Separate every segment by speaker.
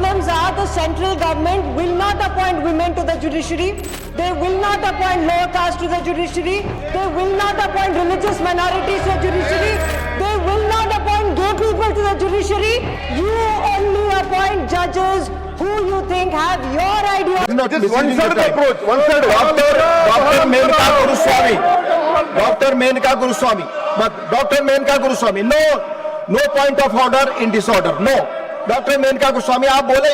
Speaker 1: problems are the central government will not appoint women to the judiciary. They will not appoint lower caste to the judiciary. They will not appoint religious minorities to the judiciary. They will not appoint gay people to the judiciary. You only appoint judges who you think have your ideas.
Speaker 2: No,
Speaker 3: This one-sided approach. One-sided.
Speaker 2: Dr. Menka Guruswamy. Dr. Menka Guruswamy. But Dr. Menka Guruswamy, no point of order in disorder. No. Dr. Menka Guruswamy, आप बोले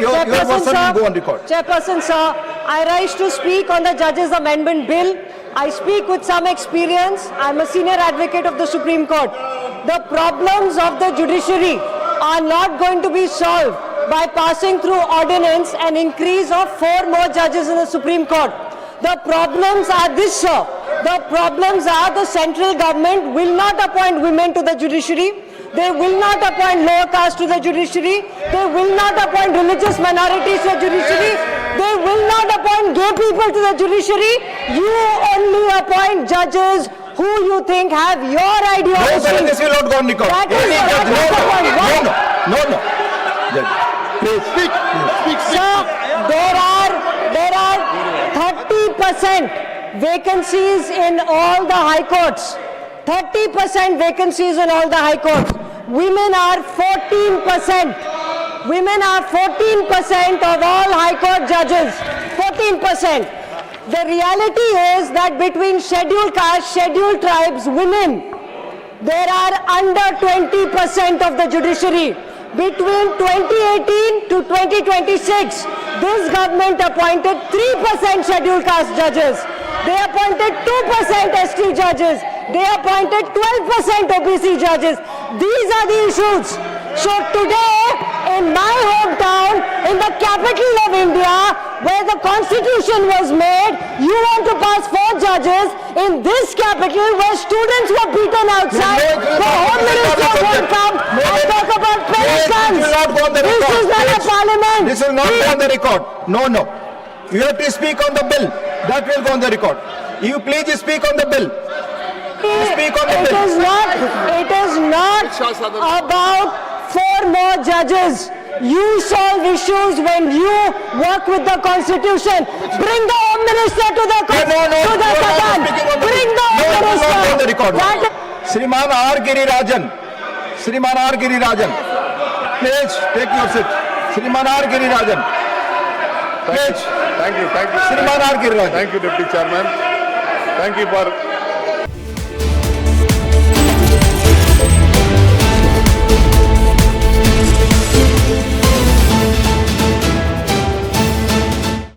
Speaker 2: your version will go on record.
Speaker 1: Chairperson sir, I rise to speak on the Judges Amendment Bill. I speak with some experience. I'm a senior advocate of the Supreme Court. The problems of the judiciary are not going to be solved by passing through ordinance an increase of 4 more judges in the Supreme Court. The problems are this, sir. The problems are the central government will not appoint women to the judiciary. They will not appoint lower caste to the judiciary. They will not appoint religious minorities to the judiciary. They will not appoint gay people to the judiciary. You only appoint judges who you think have your ideology.
Speaker 2: No, this will not go on record.
Speaker 1: That is
Speaker 2: No. Judge,
Speaker 3: Please speak. Speak.
Speaker 1: Sir, there are 30% vacancies in all the high courts. 30% vacancies in all the high courts. Women are 14%. Women are 14% of all high court judges. 14%. The reality is that between scheduled caste, scheduled tribes, women, there are under 20% of the judiciary. Between 2018 to 2026, this government appointed 3% scheduled caste judges. They appointed 2% ST judges. They appointed 12% OBC judges. These are the issues. So today, in my hometown, in the capital of India, where the constitution was made, you want to pass 4 judges. In this capital, where students were beaten outside, the Home Minister won't come and talk about pensions. This is not a parliament.
Speaker 2: This will not go on the record. No. You have to speak on the bill. That will go on the record. You please speak on the bill. Speak on the bill.
Speaker 1: It is not about 4 more judges. You solve issues when you work with the constitution. Bring the Home Minister to the Sadan. Bring the Home Minister.
Speaker 2: Shriman R. Girirajan. Please take your seat. Shriman R. Girirajan.
Speaker 3: Thank you.
Speaker 2: Shriman R. Girirajan.
Speaker 3: Thank you, Deputy Chairman. Thank you for